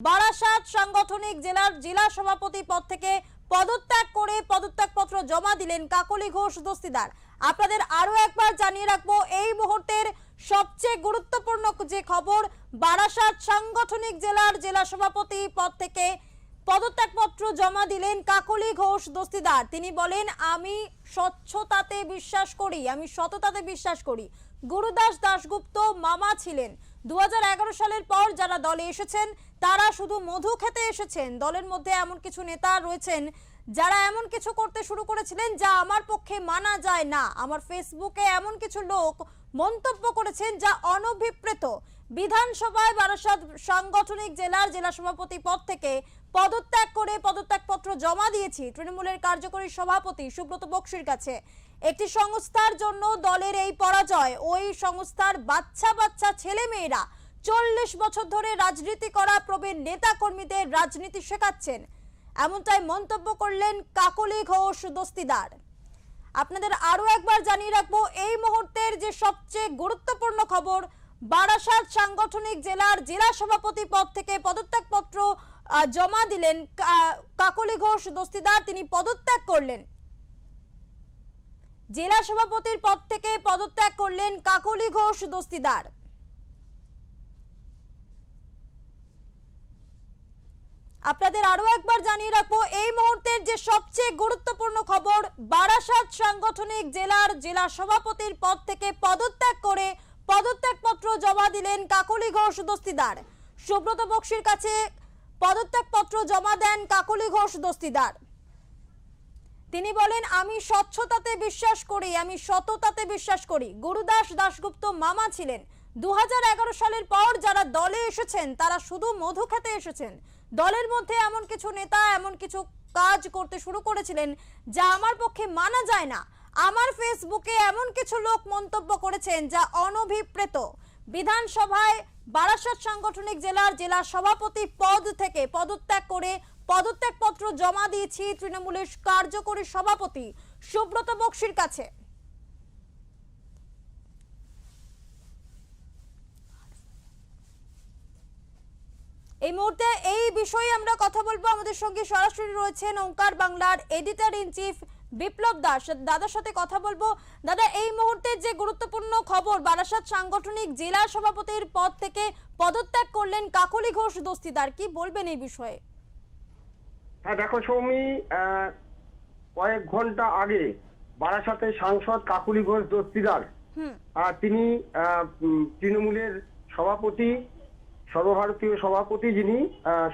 বারাসাত সাংগঠনিক জেলার জেলা সভাপতি পদ থেকে পদত্যাগ করে পদত্যাগপত্র জমা দিলেন কাকলি ঘোষ দস্তিদার। আপনাদের আরো একবার জানিয়ে রাখবো, এই মুহূর্তের সবচেয়ে গুরুত্বপূর্ণ যে খবর, বারাসাত সাংগঠনিক জেলার জেলা সভাপতি পদ থেকে পদত্যাগপত্র জমা দিলেন কাকলি ঘোষ দস্তিদার। তিনি বলেন, আমি স্বচ্ছতাতে বিশ্বাস করি, আমি সততাতে বিশ্বাস করি। গুরুদাস দাশগুপ্ত মামা ছিলেন। 2011 সালের পর যারা দলে এসেছেন তারা শুধু মধু খেতে এসেছেন। দলের মধ্যে এমন কিছু নেতা রয়েছেন যারা এমন কিছু করতে শুরু করেছিলেন যা আমার পক্ষে মানা যায় না। আমার ফেসবুকে এমন কিছু লোক মন্তব্য করেছেন যা অনভিপ্রেত। বিধানসভায় বারাসাত সাংগঠনিক জেলার জেলা সভাপতি পদ থেকে পদত্যাগ করে পদত্যাগপত্র জমা দিয়েছি তৃণমূলের কার্যকরী সভাপতি সুব্রত বক্সির কাছে। একটি সংস্থার জন্য দলের এই পরাজয়, ওই সংস্থার বাচ্চা বাচ্চা ছেলে মেয়েরা 40 বছর ধরে রাজনীতি করা প্রবীণ নেতা কর্মীদের রাজনীতি শেখাচ্ছেন, এমনটাই মন্তব্য করলেন কাকলি ঘোষ দস্তিদার। আপনাদের আরো একবার জানিয়ে রাখবো, এই মুহূর্তের যে সবচেয়ে গুরুত্বপূর্ণ খবর, বারাসাত সাংগঠনিক জেলার জেলা সভাপতি পদ থেকে পদত্যাগপত্র জমা দিলেন কাকলি ঘোষ দস্তিদার। তিনি পদত্যাগ করলেন, জেলা সভাপতির পদ থেকে পদত্যাগ করলেন কাকলি ঘোষ দস্তিদার। আপনাদের আরো একবার জানিয়ে রাখবো, এই মুহূর্তের যে সবচেয়ে গুরুত্বপূর্ণ খবর, বারাসাত সাংগঠনিক জেলার জেলা সভাপতির পদ থেকে পদত্যাগ করে পদত্যাগপত্র জমা দিলেন কাকলি ঘোষ দস্তিদার। সুব্রত বক্সির কাছে পদত্যাগপত্র জমা দেন কাকলি ঘোষ দস্তিদার। তিনি বলেন, আমি স্বচ্ছতাতে বিশ্বাস করি, আমি সততাতে বিশ্বাস করি। গুরুদাস দাশগুপ্ত মামা ছিলেন। 2011 সালের পর যারা দলে এসেছেন তারা শুধু মধু খেতে এসেছেন। দলের মধ্যে এমন কিছু নেতা এমন কিছু কাজ করতে শুরু করেছিলেন যা আমার পক্ষে মানা যায় না। আমার ফেসবুকে এমন কিছু লোক মন্তব্য করেছেন যা অনভিপ্রেত। বিধানসভায় বারাসাত সাংগঠনিক জেলার জেলা সভাপতি পদ থেকে পদত্যাগ করে পদত্যাগপত্র জমা দিয়েছি তৃণমূলের কার্যকরী সভাপতি সুব্রত বক্সির কাছে। এই মুহূর্তে এই বিষয়ে আমরা কথা বলবো। আমাদের সঙ্গে সরাসরি রয়েছেন ওঙ্কার বাংলার এডিটর ইন চিফ বিপ্লব দাস। দাদার সাথে কথা বলবো। দাদা, এই মুহূর্তে যে গুরুত্বপূর্ণ খবর, বারাসাত সাংগঠনিক জেলা সভাপতির পদ থেকে পদত্যাগ করলেন কাকলি ঘোষ দস্তিদার, কি বলবেন এই বিষয়ে? হ্যাঁ দেখো সৌমি, কয়েক ঘন্টা আগে বারাসাতের সাংসদ কাকলি ঘোষ দস্তিদার তিনি তৃণমূলের সভাপতি, সর্বভারতীয় সভাপতি যিনি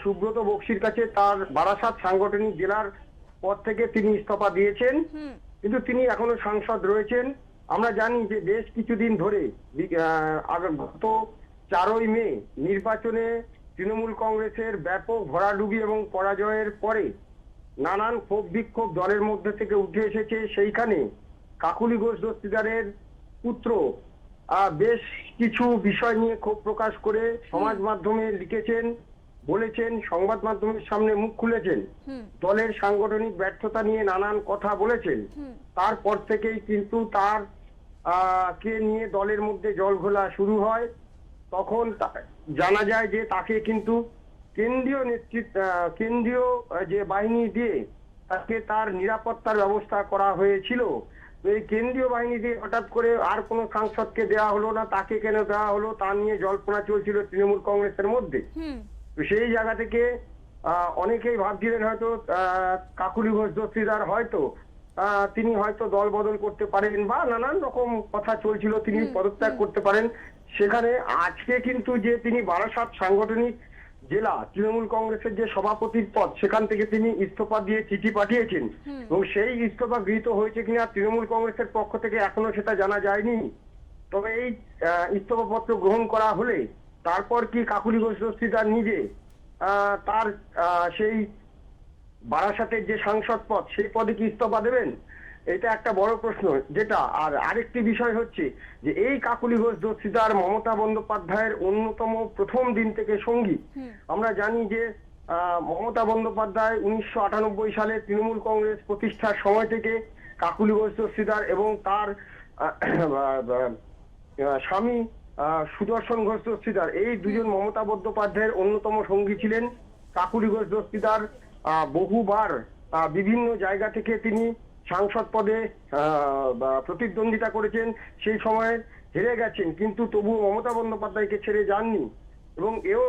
সুব্রত বক্সির কাছে তার বারাসাত সাংগঠনিক জেলার পদ থেকে তিনি ইস্তফা দিয়েছেন, কিন্তু তিনি এখনো সাংসদ রয়েছেন। আমরা জানি যে বেশ কিছুদিন ধরে গত 4ই মে নির্বাচনে তৃণমূল কংগ্রেসের ব্যাপক ভরাডুবি এবং পরাজয়ের পরে নানান ক্ষোভ বিক্ষোভ দলের মধ্যে থেকে উঠে এসেছে। সেইখানে কাকলি ঘোষ দস্তিদারের পুত্র বেশ কিছু বিষয় নিয়ে ক্ষোভ প্রকাশ করে সমাজ মাধ্যমে লিখেছেন, বলেছেন, সংবাদ মাধ্যমের সামনে মুখ খুলেছেন, দলের সাংগঠনিক ব্যর্থতা নিয়ে নানান কথা বলেছেন। তারপর থেকেই কিন্তু তার কে নিয়ে দলের মধ্যে জল ঘোলা শুরু হয়। তখন জানা যায় যে তাকে কিন্তু কেন্দ্রীয় যে বাহিনী দিয়ে তাকে তার নিরাপত্তার ব্যবস্থা করা হয়েছিল। এই কেন্দ্রীয় বাহিনী দিয়ে হঠাৎ করে আর কোনো সাংসদকে দেওয়া হলো না, তাকে কেন দেওয়া হলো তা নিয়ে জল্পনা চলছিল তৃণমূল কংগ্রেসের মধ্যে। তো সেই জায়গা থেকে অনেকেই ভাবছিলেন হয়তো কাকলি ঘোষ দস্তিদার হয়তো তিনি হয়তো দল বদল করতে পারেন বা নানান রকম কথা চলছিল, তিনি পদত্যাগ করতে পারেন। সেখানে আজকে কিন্তু যে তিনি বারাসাত সাংগঠনিক জেলা তৃণমূল কংগ্রেসের যে সভাপতির পদ, সেখান থেকে তিনি ইস্তফা দিয়ে চিঠি পাঠিয়েছেন এবং সেই ইস্তফা গৃহীত হয়েছে কিনা তৃণমূল কংগ্রেসের পক্ষ থেকে এখনো সেটা জানা যায়নি। তবে এই ইস্তফা পত্র গ্রহণ করা হলে তারপর কি কাকলি ঘোষ দস্তিদার নিজে তার সেই বারাসাতের যে সাংসদ পদ সেই পদে কি ইস্তফা দেবেন, এটা একটা বড় প্রশ্ন। যেটা আর আরেকটি বিষয় হচ্ছে যে এই কাকলি ঘোষ দস্তিদার মমতা বন্দ্যোপাধ্যায়ের অন্যতম প্রথম দিন থেকে সঙ্গী। আমরা জানি যে মমতা বন্দ্যোপাধ্যায় 1998 সালে তৃণমূল কংগ্রেস প্রতিষ্ঠার সময় থেকে কাকলি ঘোষ দস্তিদার এবং তার স্বামী সুদর্শন ঘোষ দস্তিদার, এই দুজন মমতা বন্দ্যোপাধ্যায়ের অন্যতম সঙ্গী ছিলেন। কাকুলি ঘোষ দস্তিদার বহুবার বিভিন্ন জায়গা থেকে তিনি সাংসদ পদে প্রতিদ্বন্দ্বিতা করেছেন, সেই সময় হেরে গেছেন, কিন্তু তবুও মমতা বন্দ্যোপাধ্যায়কে ছেড়ে যাননি। এবং এও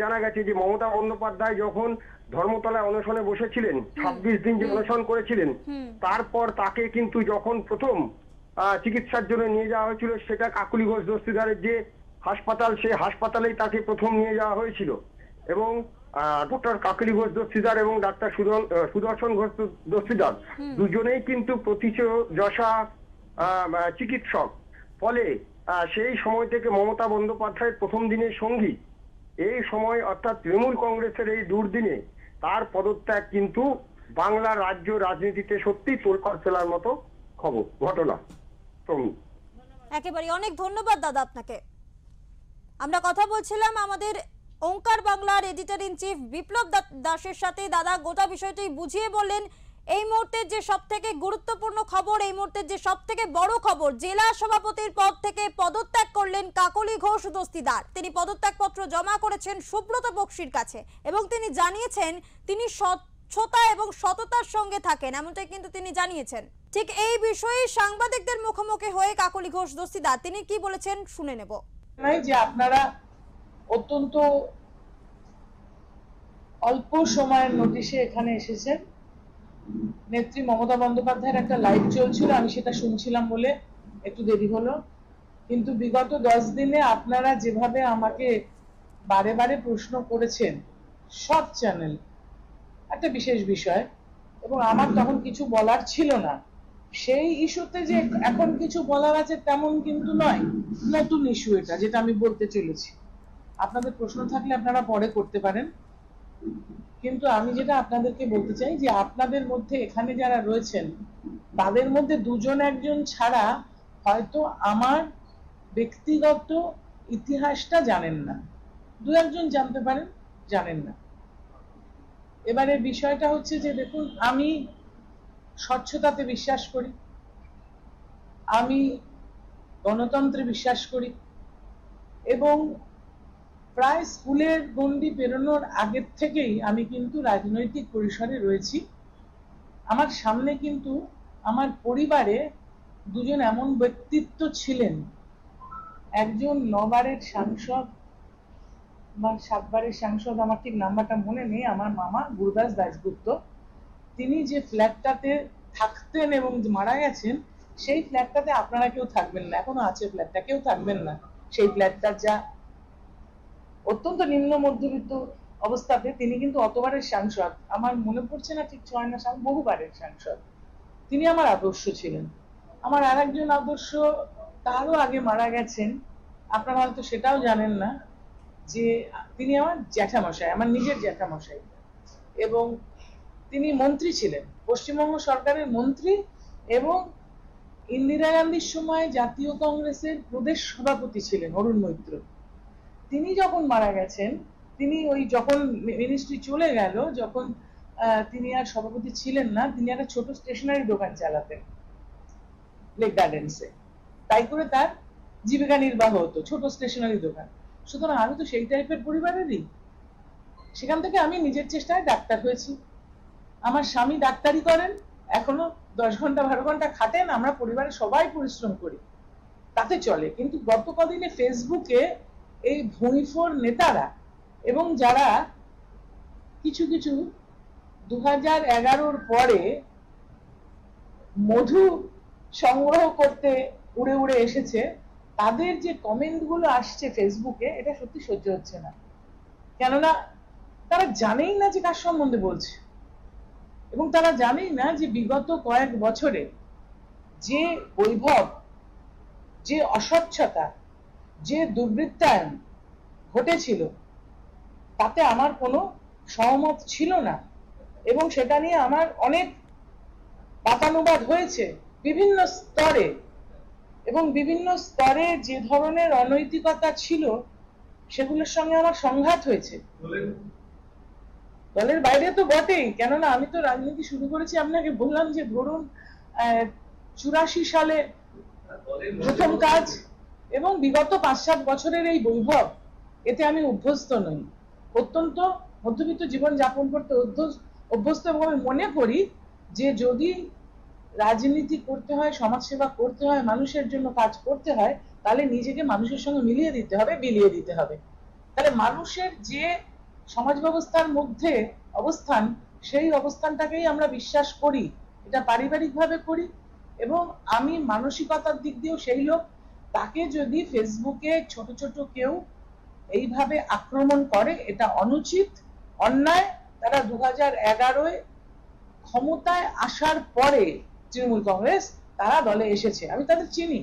জানা গেছে যে মমতা বন্দ্যোপাধ্যায় যখন ধর্মতলায় অনশনে বসেছিলেন, 26 দিন যে অনশন করেছিলেন, তারপর তাকে কিন্তু যখন প্রথম চিকিৎসার জন্য নিয়ে যাওয়া হয়েছিল, সেটা কাকুলি ঘোষ দস্তিদারের যে হাসপাতাল, সেই হাসপাতালেই তাকে প্রথম নিয়ে যাওয়া হয়েছিল। এবং ডক্টর কাকুলি ঘোষ দস্তিদার এবং ডাক্তার সুদর্শন ঘোষ দস্তিদার দুজনেই কিন্তু প্রথিতযশা চিকিৎসক। ফলে সেই সময় থেকে মমতা বন্দ্যোপাধ্যায়ের প্রথম দিনের সঙ্গী। এই সময় অর্থাৎ তৃণমূল কংগ্রেসের এই দুর্দিনে তার পদত্যাগ কিন্তু বাংলার রাজ্য রাজনীতিতে সত্যি তোলপাড় ফেলার মতো ঘটনা। একেবারে অনেক ধন্যবাদ দাদা আপনাকে। আমরা কথা বলছিলাম আমাদের ওঙ্কার বাংলার এডিটর ইন চিফ বিপ্লব দাসের সাথে। দাদা গোটা বিষয়টি বুঝিয়ে বললেন। এই মুহূর্তে যে সবথেকে গুরুত্বপূর্ণ খবর, এই মুহূর্তে যে সবথেকে বড় খবর, জেলা সভাপতির পদ থেকে পদত্যাগ করলেন কাকলি ঘোষ দস্তিদার। তিনি পদত্যাগপত্র জমা করেছেন সুব্রত বক্সির কাছে এবং তিনি জানিয়েছেন তিনি স্বচ্ছতা এবং সততার সঙ্গে থাকেন, এমনটাই কিন্তু তিনি জানিয়েছেন। ঠিক এই বিষয়ে সাংবাদিকদের মুখোমুখি হয়ে কাকলি ঘোষ দস্তিদার তিনি কি বলেছেন শুনে নেব। যে আপনারা অত্যন্ত অল্প সময়ের নোটিশে এখানে এসেছেন। নেত্রী মমতা বন্দ্যোপাধ্যায়ের একটা লাইভ চলছিল, আমি সেটা শুনছিলাম বলে একটু দেরি হলো। কিন্তু বিগত 10 দিনে আপনারা যেভাবে আমাকে বারে বারে প্রশ্ন করেছেন, সব চ্যানেল, একটা বিশেষ বিষয়, এবং আমার তখন কিছু বলার ছিল না। সেই ইস্যুতে যে এখন কিছু বলার আছে তেমন কিন্তু নয়, নতুন ইস্যু এটা, যেটা আমি বলতে চলেছি। আপনাদের প্রশ্ন থাকলে আপনারা পরে করতে পারেন, কিন্তু আমি যেটা আপনাদেরকে বলতে চাই যে আপনাদের মধ্যে এখানে যারা রয়েছেন তাদের মধ্যে দুজন একজন ছাড়া হয়তো আমার ব্যক্তিগত ইতিহাসটা জানেন না, দু একজন জানতে পারেন, জানেন না। এবারে বিষয়টা হচ্ছে যে দেখুন, আমি স্বচ্ছতাতে বিশ্বাস করি, আমি গণতন্ত্রে বিশ্বাস করি, এবং প্রায় স্কুলের গণ্ডি পেরোনোর আগের থেকেই আমি কিন্তু রাজনৈতিক পরিসরে রয়েছি। আমার সামনে কিন্তু আমার পরিবারে দুজন এমন ব্যক্তিত্ব ছিলেন, একজন 9 বারের সাংসদ বা 7 বারের সাংসদ, আমার ঠিক নাম্বারটা মনে নেই, আমার মামা গুরুদাস দাশগুপ্ত। তিনি যে ফ্ল্যাটটাতে থাকতেন এবং মারা গেছেন, সেই ফ্ল্যাটটাতে আপনারা কেউ থাকবেন না, এখনো আছে ফ্ল্যাটটা, কেউ থাকবেন না সেই ফ্ল্যাটটা, যা অত্যন্ত নিম্ন মধ্যবিত্ত অবস্থাতে। তিনি কিন্তু অতবারের সাংসদ, আমার মনে পড়ছে না ঠিক 6 না 7, বহুবারের সাংসদ। তিনি আমার আদর্শ ছিলেন। আমার আর একজন আদর্শ তারও আগে মারা গেছেন, আপনারা হয়তো সেটাও জানেন না, যে তিনি আমার জ্যাঠামশাই, আমার নিজের জ্যাঠামশাই, এবং তিনি মন্ত্রী ছিলেন, পশ্চিমবঙ্গ সরকারের মন্ত্রী, এবং ইন্দিরা গান্ধীর সময় জাতীয় কংগ্রেসের প্রদেশ সভাপতি ছিলেন অরুণ মৈত্র। তিনি যখন মারা গেছেন, তিনি ওই যখন মিনিস্ট্রি চলে গেল, যখন তিনি আর সভাপতি ছিলেন না, তিনি একটা ছোট স্টেশনারি দোকান চালাতেন লেক গার্ডেন্সে, তাই করে তার জীবিকা নির্বাহ হতো, ছোট স্টেশনারি দোকান। সুতরাং আমি তো সেই টাইপের পরিবারেরই। সেখান থেকে আমি নিজের চেষ্টায় ডাক্তার হয়েছি। আমার স্বামী ডাক্তারি করেন, এখনো 10 ঘন্টা 12 ঘন্টা খাটেন, আমরা পরিবারের সবাই পরিশ্রম করি, তাতে চলে। কিন্তু গত কদিনে ফেসবুকে এই ভুঁইফোর নেতারা এবং যারা কিছু কিছু 2011-র পরে মধু সংগ্রহ করতে উড়ে উড়ে এসেছে, তাদের যে কমেন্ট গুলো আসছে ফেসবুকে, এটা সত্যি সহ্য হচ্ছে না। কেননা তারা জানেই না যে কার সম্বন্ধে বলছে, এবং তারা জানেই না যে বিগত কয়েক বছরে যে বৈভব, যে অস্বচ্ছতা, যে দুর্বৃত্তায়ন ঘটেছিল, তাতে আমার কোনো সহমত ছিল না, এবং সেটা নিয়ে আমার অনেক বাতানুবাদ হয়েছে বিভিন্ন স্তরে, এবং বিভিন্ন স্তরে যে ধরনের অনৈতিকতা ছিল সেগুলোর সঙ্গে আমার সংঘাত হয়েছে। দলের বাইরে তো বটেই, কেননা আমি তো রাজনীতি শুরু করেছি, আপনাকে বললাম যে ধরুন 84 সালে প্রথম কাজ, এবং বিগত 5-7 বছরের এই বৈভব, এতে আমি অভ্যস্ত নই। অত্যন্ত মধ্যবিত্ত জীবন যাপন করতে অভ্যস্ত, এবং আমি মনে করি যে যদি রাজনীতি করতে হয়, সমাজসেবা করতে হয়, মানুষের জন্য কাজ করতে হয়, তাহলে নিজেকে মানুষের সঙ্গে মিলিয়ে দিতে হবে, বিলিয়ে দিতে হবে। তাহলে মানুষের যে সমাজ ব্যবস্থার মধ্যে অবস্থান, সেই অবস্থানটাকেই আমরা বিশ্বাস করি, এটা পারিবারিকভাবে করি। এবং আমি মানসিকতার দিক দিয়েও সেই লোক, তাকে যদি ফেসবুকে ছোট ছোট কেউ এইভাবে আক্রমণ করে, এটা অনুচিত, অন্যায়। তারা 2011-এ ক্ষমতায় আসার পরে তৃণমূল কংগ্রেস তারা দলে এসেছে, আমি তাদের চিনি।